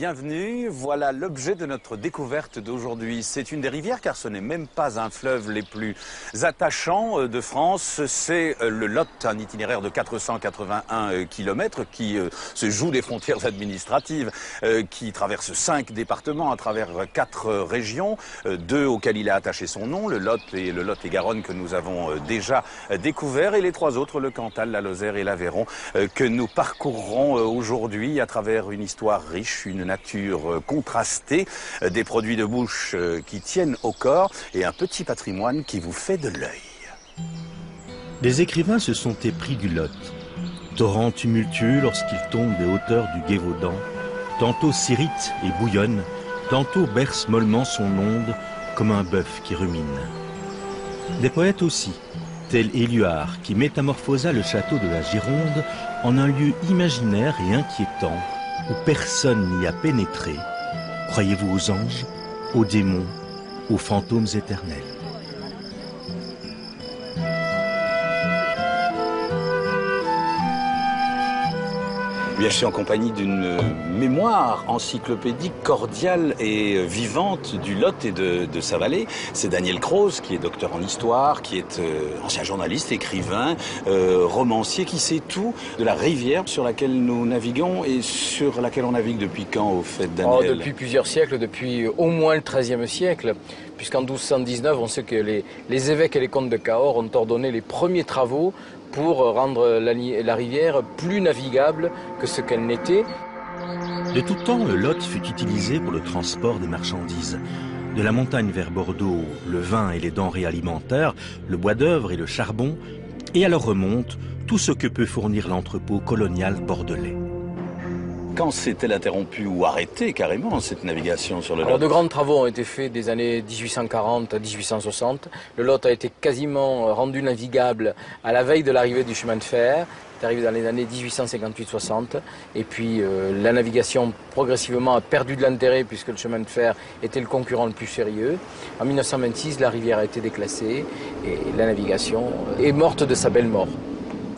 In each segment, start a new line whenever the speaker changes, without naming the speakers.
bienvenue. Voilà l'objet de notre découverte d'aujourd'hui. C'est une des rivières car ce n'est même pas un fleuve les plus attachants de France. C'est le Lot, un itinéraire de 481 km qui se joue des frontières administratives, qui traverse 5 départements à travers 4 régions, 2 auxquelles il a attaché son nom, le Lot et le Lot-et-Garonne que nous avons déjà découvert, et les 3 autres, le Cantal, la Lozère et l'Aveyron, que nous parcourrons aujourd'hui à travers une histoire riche, une nature contrastée, des produits de bouche qui tiennent au corps et un petit patrimoine qui vous fait de l'œil.
Des écrivains se sont épris du Lot. Torrent tumultueux lorsqu'il tombe des hauteurs du Gévaudan, tantôt s'irrite et bouillonne, tantôt berce mollement son onde comme un bœuf qui rumine. Des poètes aussi, tel Éluard qui métamorphosa le château de la Gironde en un lieu imaginaire et inquiétant où personne n'y a pénétré. Croyez-vous aux anges, aux démons, aux fantômes éternels?
Bien, je suis en compagnie d'une mémoire encyclopédique cordiale et vivante du Lot et de sa vallée. C'est Daniel Croze, qui est docteur en histoire, qui est ancien journaliste, écrivain, romancier, qui sait tout de la rivière sur laquelle nous naviguons et sur laquelle on navigue depuis quand, au fait, Daniel?
Depuis plusieurs siècles, depuis au moins le XIIIe siècle, puisqu'en 1219, on sait que les évêques et les comtes de Cahors ont ordonné les premiers travaux pour rendre la rivière plus navigable que ce qu'elle n'était.
De tout temps, le Lot fut utilisé pour le transport des marchandises. De la montagne vers Bordeaux, le vin et les denrées alimentaires, le bois d'œuvre et le charbon, et alors remonte tout ce que peut fournir l'entrepôt colonial bordelais.
Quand s'est-elle interrompue ou arrêtée carrément cette navigation sur le Lot?
Alors, de grands travaux ont été faits des années 1840 à 1860. Le Lot a été quasiment rendu navigable à la veille de l'arrivée du chemin de fer. C'est arrivé dans les années 1858-60. Et puis la navigation progressivement a perdu de l'intérêt puisque le chemin de fer était le concurrent le plus sérieux. En 1926, la rivière a été déclassée et la navigation est morte de sa belle mort.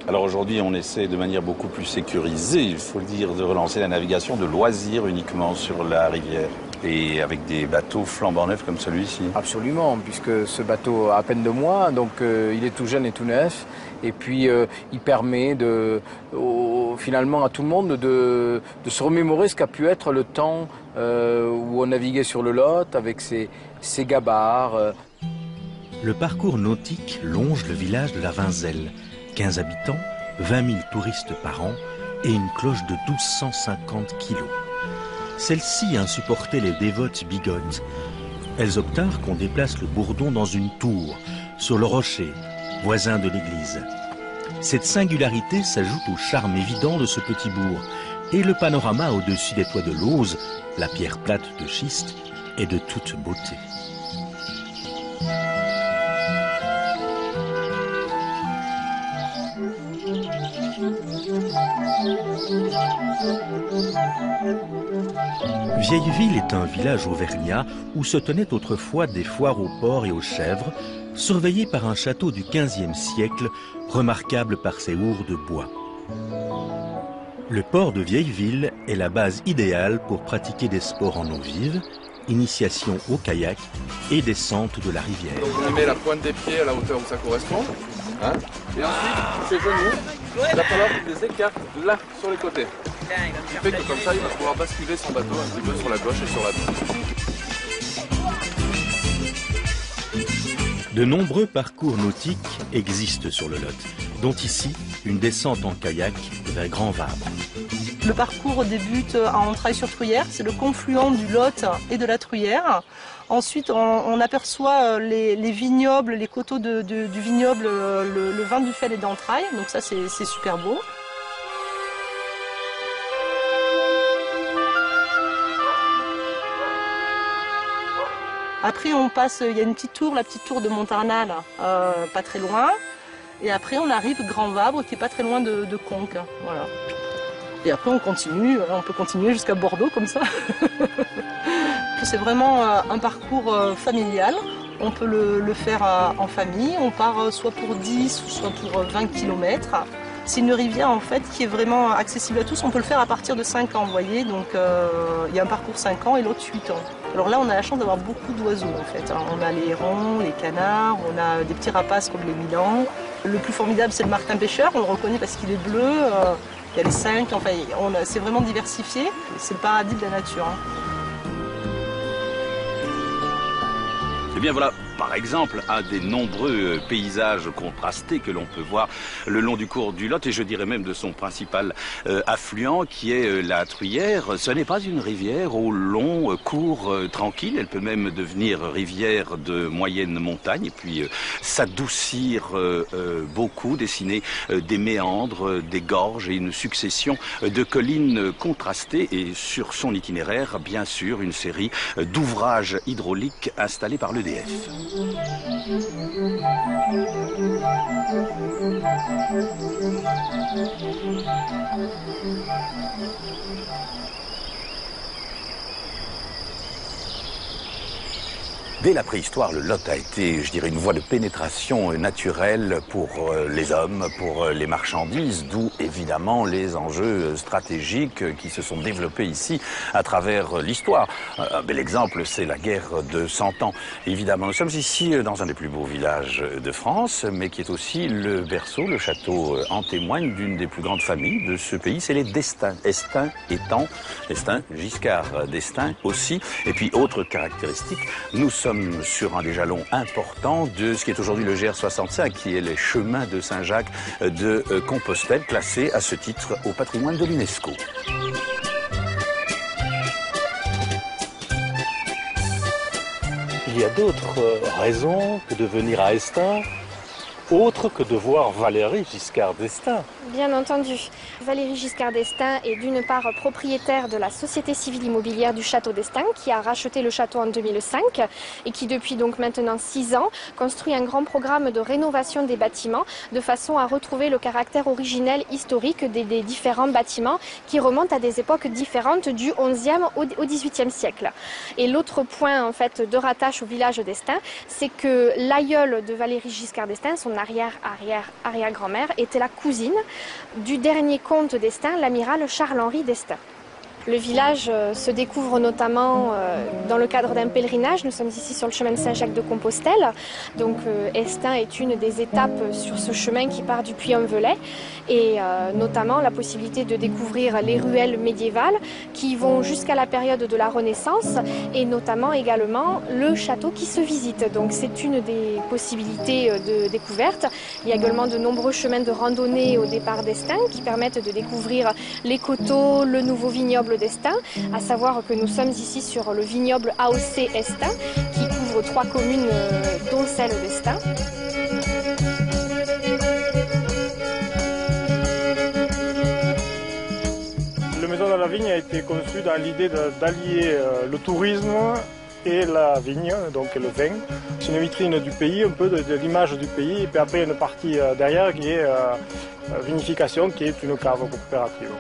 Alors aujourd'hui, on essaie de manière beaucoup plus sécurisée, il faut le dire, de relancer la navigation de loisirs uniquement sur la rivière. Et avec des bateaux flambant neufs comme celui-ci.
Absolument, puisque ce bateau a à peine 2 mois, donc il est tout jeune et tout neuf. Et puis il permet finalement à tout le monde de se remémorer ce qu'a pu être le temps où on naviguait sur le Lot avec ses gabarres.
Le parcours nautique longe le village de la Vinzelle. 15 habitants, 20 000 touristes par an et une cloche de 1250 kilos. Celle-ci insupportait les dévotes bigotes. Elles obtinrent qu'on déplace le bourdon dans une tour, sur le rocher, voisin de l'église. Cette singularité s'ajoute au charme évident de ce petit bourg, et le panorama au-dessus des toits de Lauze, la pierre plate de schiste, est de toute beauté. Vieilleville est un village auvergnat où se tenaient autrefois des foires aux porcs et aux chèvres, surveillées par un château du XVe siècle, remarquable par ses hours de bois. Le port de Vieilleville est la base idéale pour pratiquer des sports en eau vive, initiation au kayak et descente de la rivière.
Donc on met la pointe des pieds à la hauteur où ça correspond. Hein, et ensuite, ses genoux, il va falloir qu'il les écarte là, sur les côtés. Ce qui fait que comme ça, il va pouvoir basculer son bateau un petit peu sur la gauche et sur la droite.
De nombreux parcours nautiques existent sur le Lot, dont ici une descente en kayak vers Grand Vabre.
Le parcours débute à Entrailles-sur-Truyère, c'est le confluent du Lot et de la Truyère. Ensuite, on aperçoit les vignobles, les coteaux du vignoble, le vin du Fel et d'Entrailles, donc ça c'est super beau. Après on passe, il y a une petite tour, la petite tour de Montarnal, pas très loin. Et après on arrive Grand Vabre qui est pas très loin de Conques. Voilà. Et après on peut continuer jusqu'à Bordeaux comme ça. C'est vraiment un parcours familial. On peut le faire en famille. On part soit pour 10 ou soit pour 20 km. C'est une rivière en fait qui est vraiment accessible à tous. On peut le faire à partir de 5 ans, vous voyez. Donc il y a un parcours 5 ans et l'autre 8 ans. Alors là, on a la chance d'avoir beaucoup d'oiseaux en fait. On a les hérons, les canards, on a des petits rapaces comme les milans. Le plus formidable, c'est le martin pêcheur. On le reconnaît parce qu'il est bleu. Il y a les cinques. Enfin, c'est vraiment diversifié. C'est le paradis de la nature.
Eh bien voilà, par exemple, un des nombreux paysages contrastés que l'on peut voir le long du cours du Lot, et je dirais même de son principal affluent, qui est la Truyère. Ce n'est pas une rivière au long cours tranquille, elle peut même devenir rivière de moyenne montagne, et puis s'adoucir beaucoup, dessiner des méandres, des gorges et une succession de collines contrastées, et sur son itinéraire, bien sûr, une série d'ouvrages hydrauliques installés par l'EDF. Dès la préhistoire, le Lot a été, je dirais, une voie de pénétration naturelle pour les hommes, pour les marchandises, d'où évidemment les enjeux stratégiques qui se sont développés ici à travers l'histoire. Un bel exemple, c'est la guerre de 100 ans. Évidemment, nous sommes ici dans un des plus beaux villages de France, mais qui est aussi le berceau, le château en témoigne d'une des plus grandes familles de ce pays, c'est les d'Estaing. Estaing étant, Estaing, Giscard d'Estaing aussi. Et puis, autre caractéristique, nous sommes sur un des jalons importants de ce qui est aujourd'hui le GR65, qui est les chemins de Saint-Jacques de Compostelle, classés à ce titre au patrimoine de l'UNESCO.
Il y a d'autres raisons que de venir à Estaing, autre que de voir Valéry Giscard d'Estaing.
Bien entendu. Valéry Giscard d'Estaing est d'une part propriétaire de la société civile immobilière du château d'Estaing qui a racheté le château en 2005 et qui depuis donc maintenant 6 ans construit un grand programme de rénovation des bâtiments de façon à retrouver le caractère originel historique des différents bâtiments qui remontent à des époques différentes du 11e au 18e siècle. Et l'autre point en fait de rattache au village d'Estaing, c'est que l'aïeul de Valéry Giscard d'Estaing, son arrière-grand-mère, était la cousine du dernier comte d'Estaing, l'amiral Charles-Henri d'Estaing. Le village se découvre notamment dans le cadre d'un pèlerinage. Nous sommes ici sur le chemin de Saint-Jacques de Compostelle. Donc Estaing est une des étapes sur ce chemin qui part du Puy-en-Velay et notamment la possibilité de découvrir les ruelles médiévales qui vont jusqu'à la période de la Renaissance et notamment également le château qui se visite. Donc c'est une des possibilités de découverte. Il y a également de nombreux chemins de randonnée au départ d'Estaing qui permettent de découvrir les coteaux, le nouveau vignoble d'Estaing, à savoir que nous sommes ici sur le vignoble AOC Estaing qui couvre 3 communes dont celle d'Estaing.
La maison de la vigne a été conçue dans l'idée d'allier le tourisme et la vigne, donc le vin. C'est une vitrine du pays, un peu de l'image du pays, et puis après une partie derrière qui est vinification, qui est une cave coopérative.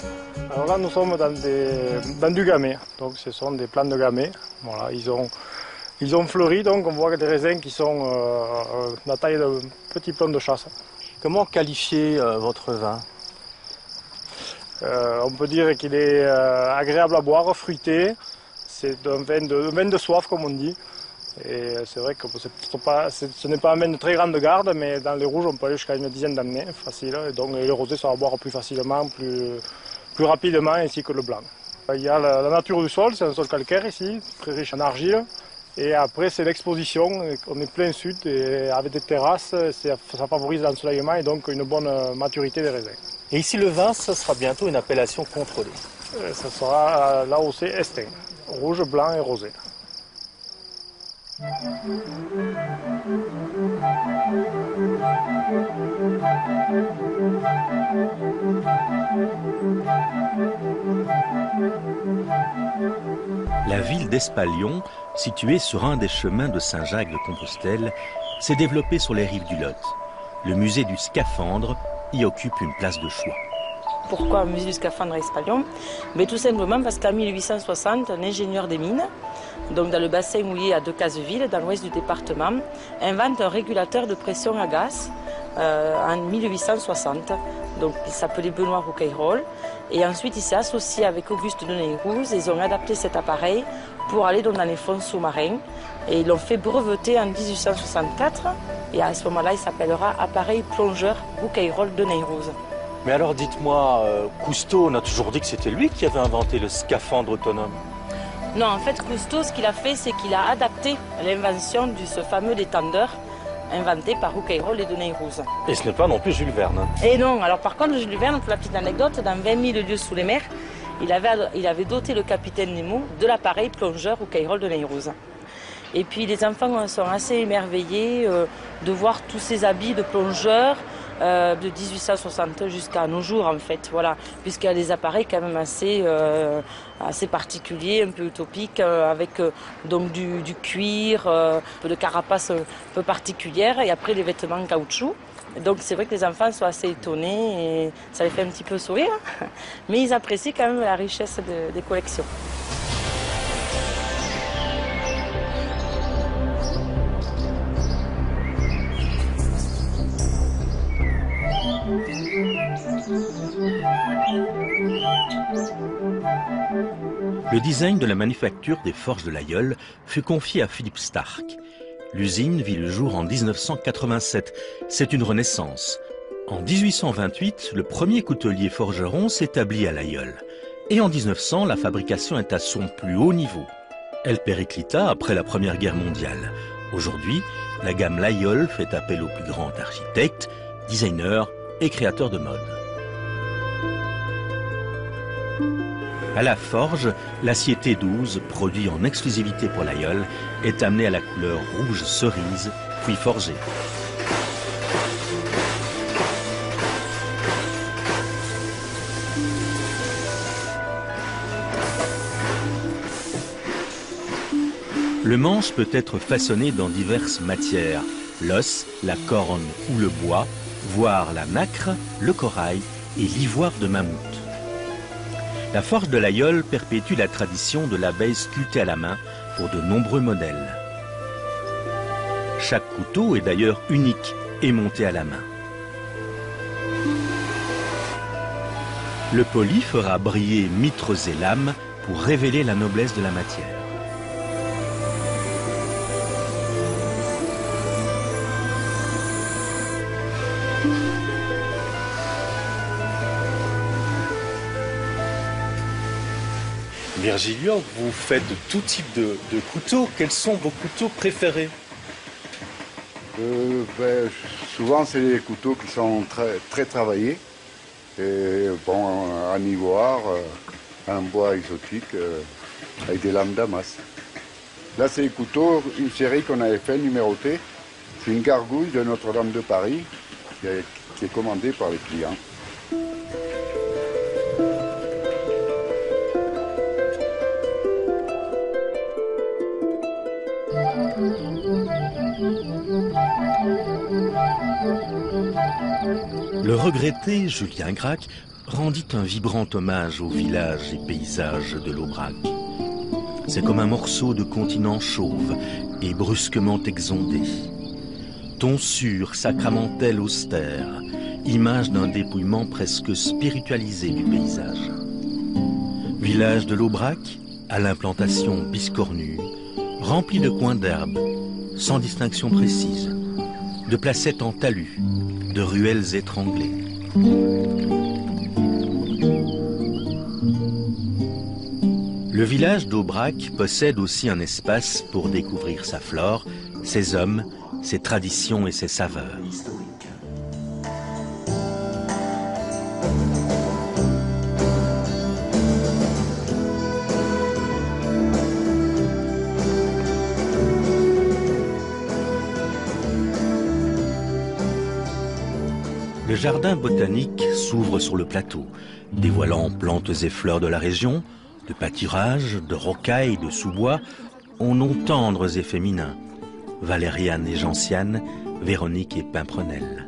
Alors là, nous sommes dans du gamay, donc ce sont des plants de gamay. Voilà, ils ont fleuri, donc on voit des raisins qui sont de la taille de petits plomb de chasse.
Comment qualifier votre vin ?
On peut dire qu'il est agréable à boire, fruité. C'est un vin de soif, comme on dit. Et c'est vrai que ce n'est pas un vin de très grande garde, mais dans les rouges, on peut aller jusqu'à une dizaine d'années, facile. Et donc les rosés, ça va boire plus facilement, plus rapidement, ainsi que le blanc. Il y a la nature du sol, c'est un sol calcaire ici, très riche en argile. Et après, c'est l'exposition, on est plein sud, et avec des terrasses, ça favorise l'ensoleillement et donc une bonne maturité des raisins.
Et ici, le vin, ça sera bientôt une appellation contrôlée.
Ça sera l'AOC Estaing, rouge, blanc et rosé.
La ville d'Espalion, située sur un des chemins de Saint-Jacques de Compostelle, s'est développée sur les rives du Lot. Le musée du scaphandre y occupe une place de choix.
Pourquoi musée du scaphandre à Espalion? Mais tout simplement parce qu'en 1860, un ingénieur des mines, donc dans le bassin mouillé à Decazeville, dans l'ouest du département, invente un régulateur de pression à gaz en 1860. donc il s'appelait Benoît Roucayrol. Et ensuite, il s'est associé avec Auguste de Neyrouz et ils ont adapté cet appareil pour aller dans les fonds sous-marins. Et ils l'ont fait breveter en 1864. Et à ce moment-là, il s'appellera appareil plongeur Roucayrol de Neyrouz.
Mais alors dites-moi, Cousteau, on a toujours dit que c'était lui qui avait inventé le scaphandre autonome.
Non, en fait, Cousteau, ce qu'il a fait, c'est qu'il a adapté l'invention de ce fameux détendeur inventé par Roucayrol et de Neyrouz.
Et ce n'est pas non plus Jules Verne.
Et non, alors par contre, Jules Verne, pour la petite anecdote, dans 20 000 lieues sous les mers, il avait doté le capitaine Nemo de l'appareil plongeur Roucayrol de Neyrouz. Et puis les enfants sont assez émerveillés de voir tous ces habits de plongeurs de 1860 jusqu'à nos jours en fait, voilà, puisqu'il y a des appareils quand même assez particuliers, un peu utopiques, avec donc du cuir, de carapace un peu particulière et après les vêtements en caoutchouc. Donc c'est vrai que les enfants sont assez étonnés et ça les fait un petit peu sourire, mais ils apprécient quand même la richesse des collections.
Le design de la manufacture des forges de l'Aïeul fut confié à Philippe Starck. L'usine vit le jour en 1987. C'est une renaissance. En 1828, le premier coutelier forgeron s'établit à l'Aïeul. Et en 1900, la fabrication est à son plus haut niveau. Elle périclita après la Première Guerre mondiale. Aujourd'hui, la gamme l'Aïeul fait appel aux plus grands architectes, designers et créateurs de mode. À la forge, l'acier T12, produit en exclusivité pour l'Aïeul, est amené à la couleur rouge cerise, puis forgé. Le manche peut être façonné dans diverses matières, l'os, la corne ou le bois, voire la nacre, le corail et l'ivoire de mammouth. La forge de l'Aïeul perpétue la tradition de l'abeille sculptée à la main pour de nombreux modèles. Chaque couteau est d'ailleurs unique et monté à la main. Le poli fera briller mitres et lames pour révéler la noblesse de la matière. Virgilio, vous faites de tout type de couteaux. Quels sont vos couteaux préférés?
Souvent, c'est les couteaux qui sont très travaillés. Et bon, en ivoire, en bois exotique, avec des lames damas. Là, c'est les couteaux, une série qu'on avait fait, numérotée. C'est une gargouille de Notre-Dame de Paris qui est commandée par les clients.
Le regretté Julien Gracq rendit un vibrant hommage aux villages et paysages de l'Aubrac. C'est comme un morceau de continent chauve et brusquement exondé. Tonsure sacramentelle austère, image d'un dépouillement presque spiritualisé du paysage. Village de l'Aubrac, à l'implantation biscornue, rempli de coins d'herbe, sans distinction précise, de placettes en talus, de ruelles étranglées. Le village d'Aubrac possède aussi un espace pour découvrir sa flore, ses hommes, ses traditions et ses saveurs. Le jardin botanique s'ouvre sur le plateau, dévoilant plantes et fleurs de la région, de pâturages, de rocailles, de sous-bois, aux noms tendres et féminins, valériane et gentiane, Véronique et pimprenelle.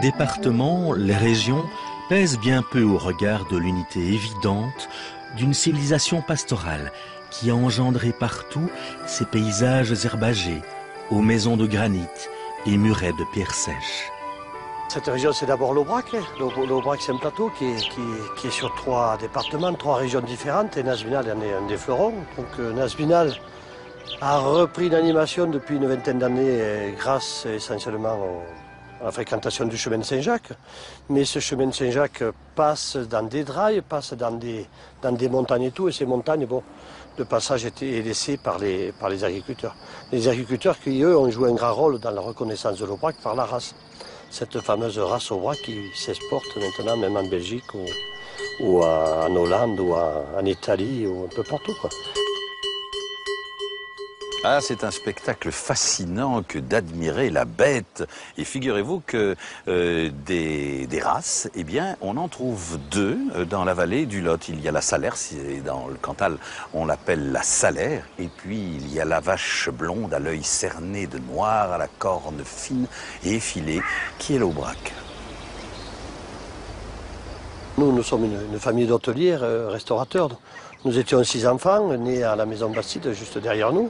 départements, les régions pèsent bien peu au regard de l'unité évidente d'une civilisation pastorale qui a engendré partout ces paysages herbagés, aux maisons de granit et murets de pierres sèches.
Cette région, c'est d'abord l'Aubrac. L'Aubrac, c'est un plateau qui est sur 3 départements, 3 régions différentes, et Nasbinal en est un des fleurons. Donc Nasbinal a repris une animation depuis une vingtaine d'années grâce essentiellement à la fréquentation du chemin de Saint-Jacques. Mais ce chemin de Saint-Jacques passe dans des drailles, passe dans des montagnes et tout, et ces montagnes, bon, le passage est laissé par les agriculteurs. Les agriculteurs qui, eux, ont joué un grand rôle dans la reconnaissance de l'Aubrac par la race. Cette fameuse race Aubrac qui s'exporte maintenant même en Belgique ou en Hollande ou en Italie ou un peu partout, quoi.
Ah, c'est un spectacle fascinant que d'admirer la bête. Et figurez-vous que des races, eh bien, on en trouve 2 dans la vallée du Lot. Il y a la Salers, dans le Cantal, on l'appelle la Salaire. Et puis, il y a la vache blonde à l'œil cerné de noir, à la corne fine et effilée, qui est l'Aubrac.
Nous sommes une famille d'hôteliers, restaurateurs. Nous étions 6 enfants, nés à la maison Bastide, juste derrière nous.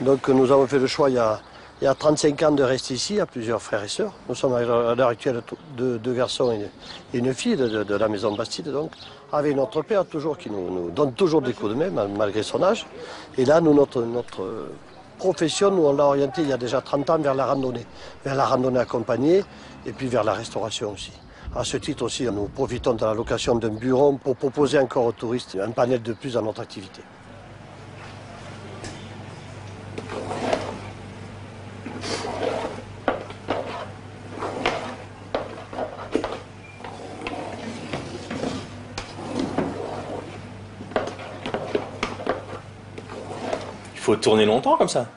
Donc nous avons fait le choix il y a 35 ans de rester ici, il y a plusieurs frères et sœurs. Nous sommes à l'heure actuelle 2 garçons et une fille de la maison Bastide, donc, avec notre père toujours qui nous donne toujours des coups de main malgré son âge. Et là, notre profession, nous on l'a orientée il y a déjà 30 ans vers la randonnée accompagnée et puis vers la restauration aussi. À ce titre aussi, nous profitons de la location d'un bureau pour proposer encore aux touristes un panel de plus dans notre activité.
Il faut tourner longtemps comme ça?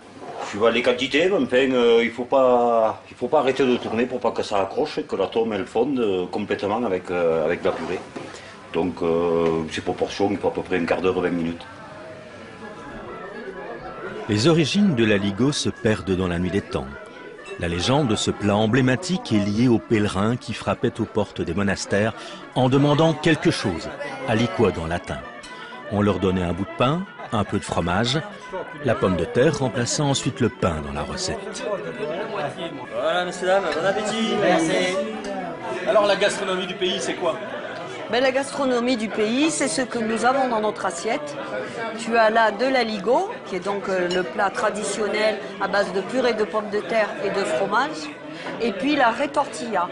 Tu vois les quantités, enfin, il faut pas arrêter de tourner pour pas que ça accroche et que la tome elle fonde complètement avec la purée. Donc ces proportions, il faut à peu près un quart d'heure, 20 minutes.
Les origines de l'aligot se perdent dans la nuit des temps. La légende de ce plat emblématique est liée aux pèlerins qui frappaient aux portes des monastères en demandant quelque chose, aliquod en latin. On leur donnait un bout de pain, un peu de fromage, la pomme de terre remplaçant ensuite le pain dans la recette.
Voilà, messieurs, dames, bon appétit. Merci.
Alors la gastronomie du pays, c'est quoi?
Ben, la gastronomie du pays, c'est ce que nous avons dans notre assiette. Tu as là de l'aligot, qui est donc le plat traditionnel à base de purée de pommes de terre et de fromage. Et puis la rétortilla.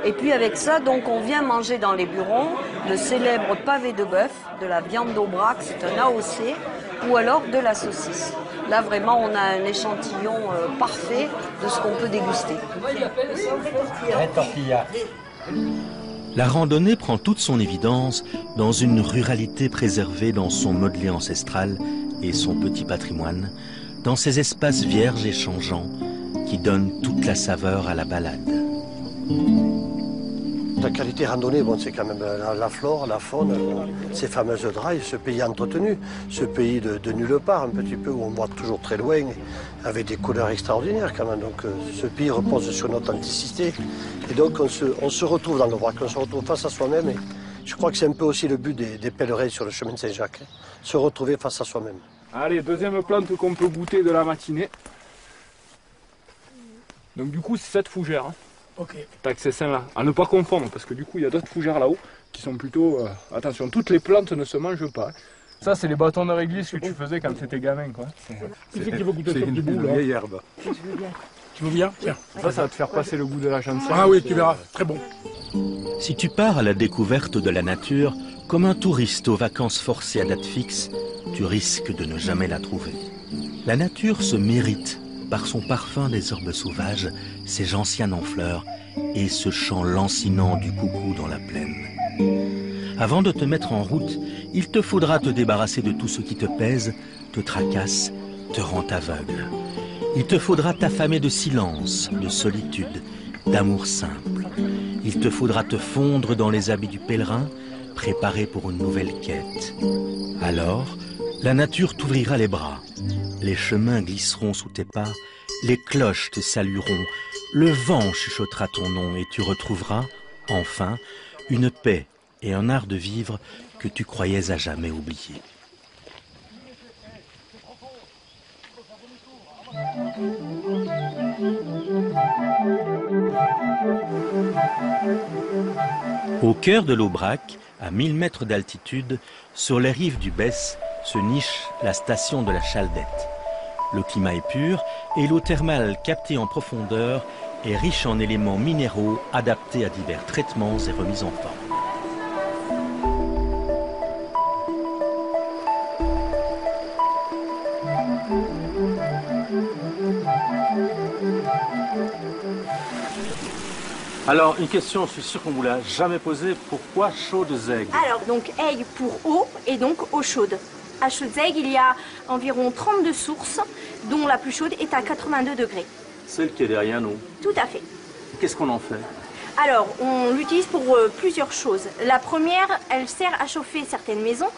Et puis avec ça, donc, on vient manger dans les bureaux le célèbre pavé de bœuf, de la viande d'Aubrac, c'est un AOC, ou alors de la saucisse. Là, vraiment, on a un échantillon parfait de ce qu'on peut déguster.
Rétortilla.
La randonnée prend toute son évidence dans une ruralité préservée dans son modelé ancestral et son petit patrimoine, dans ces espaces vierges et changeants qui donnent toute la saveur à la balade.
La qualité randonnée, bon, c'est quand même la flore, la faune, ces fameuses drailles, ce pays entretenu, ce pays de nulle part, un petit peu où on voit toujours très loin, avec des couleurs extraordinaires quand même. Donc ce pays repose sur notre authenticité. Et donc on se retrouve dans l'Aubrac, on se retrouve face à soi-même. Et je crois que c'est un peu aussi le but des pèlerins sur le chemin de Saint-Jacques, se retrouver face à soi-même.
Allez, deuxième plante qu'on peut goûter de la matinée. Donc du coup, c'est cette fougère. Hein.
Ok.
Tac, c'est celle-là. À ne pas confondre, parce que du coup, il y a d'autres fougères là-haut qui sont plutôt... attention, toutes les plantes ne se mangent pas. Ça, c'est les bâtons de réglisse que tu faisais quand tu étais gamin, quoi.
Qui c'est qui veut goûter
c'est une vieille herbe.
Tu veux bien? Tiens.
Ça va te faire passer le goût de la chanson.
Ah oui, tu verras. Très bon.
Si tu pars à la découverte de la nature, comme un touriste aux vacances forcées à date fixe, tu risques de ne jamais la trouver. La nature se mérite par son parfum des herbes sauvages, ses gentianes en fleurs et ce chant lancinant du coucou dans la plaine. Avant de te mettre en route, il te faudra te débarrasser de tout ce qui te pèse, te tracasse, te rend aveugle. Il te faudra t'affamer de silence, de solitude, d'amour simple. Il te faudra te fondre dans les habits du pèlerin, préparé pour une nouvelle quête. Alors, la nature t'ouvrira les bras, les chemins glisseront sous tes pas, les cloches te salueront, Le vent chuchotera ton nom et tu retrouveras, enfin, une paix et un art de vivre que tu croyais à jamais oublier. Au cœur de l'Aubrac, à 1000 mètres d'altitude, sur les rives du Besse, se niche la station de la Chaldette. Le climat est pur et l'eau thermale captée en profondeur est riche en éléments minéraux adaptés à divers traitements et remises en forme. Alors, une question, je suis sûr qu'on ne vous l'a jamais posée. Pourquoi Chaudes-Aigues?
Alors, donc, Aigues pour eau et donc eau chaude. À Chaudes-Aigues, il y a environ 32 sources, dont la plus chaude est à 82 degrés.
Celle qui est derrière nous.
Tout à fait.
Qu'est-ce qu'on en fait?
Alors, on l'utilise pour plusieurs choses. La première, elle sert à chauffer certaines maisons,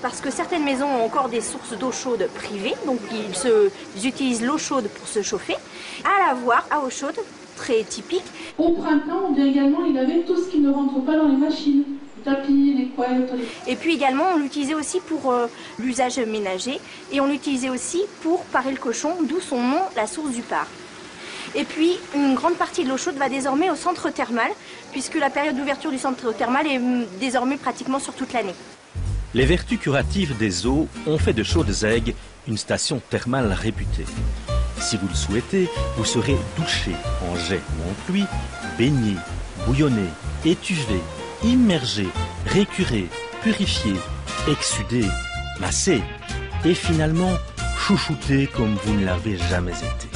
parce que certaines maisons ont encore des sources d'eau chaude privées, donc ils utilisent l'eau chaude pour se chauffer. À lavoir, à eau chaude, très typique.
Au printemps, on vient également y laver tout ce qui ne rentre pas dans les machines. Les tapis, les couettes.
Et puis également, on l'utilisait aussi pour l'usage ménager, et on l'utilisait aussi pour parer le cochon, d'où son nom, la source du Par. Et puis, une grande partie de l'eau chaude va désormais au centre thermal, puisque la période d'ouverture du centre thermal est désormais pratiquement sur toute l'année.
Les vertus curatives des eaux ont fait de Chaudes-Aigues une station thermale réputée. Si vous le souhaitez, vous serez douché en jet ou en pluie, baigné, bouillonné, étuvé, immergé, récuré, purifié, exsudé, massé et finalement chouchouté comme vous ne l'avez jamais été.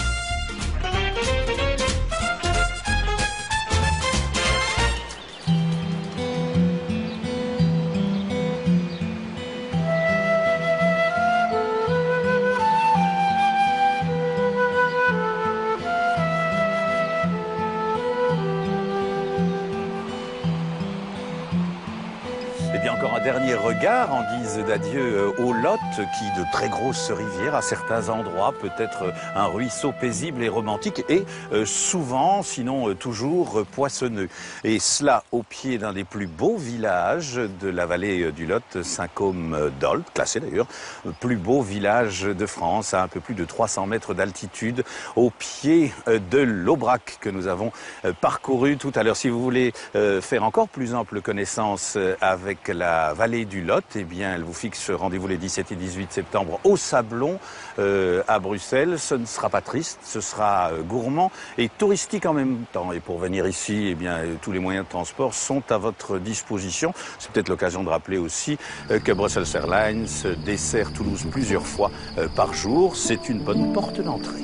Encore un dernier regard en guise d'adieu au Lot, qui de très grosses rivières à certains endroits peut être un ruisseau paisible et romantique et souvent, sinon toujours, poissonneux. Et cela au pied d'un des plus beaux villages de la vallée du Lot, Saint-Côme-d'Olt, classé d'ailleurs, plus beau village de France à un peu plus de 300 mètres d'altitude, au pied de l'Aubrac que nous avons parcouru tout à l'heure. Si vous voulez faire encore plus ample connaissance avec la vallée du Lot, eh bien, elle vous fixe rendez-vous les 17 et 18 septembre au Sablon à Bruxelles. Ce ne sera pas triste, ce sera gourmand et touristique en même temps. Et pour venir ici, eh bien, tous les moyens de transport sont à votre disposition. C'est peut-être l'occasion de rappeler aussi que Brussels Airlines dessert Toulouse plusieurs fois par jour. C'est une bonne porte d'entrée.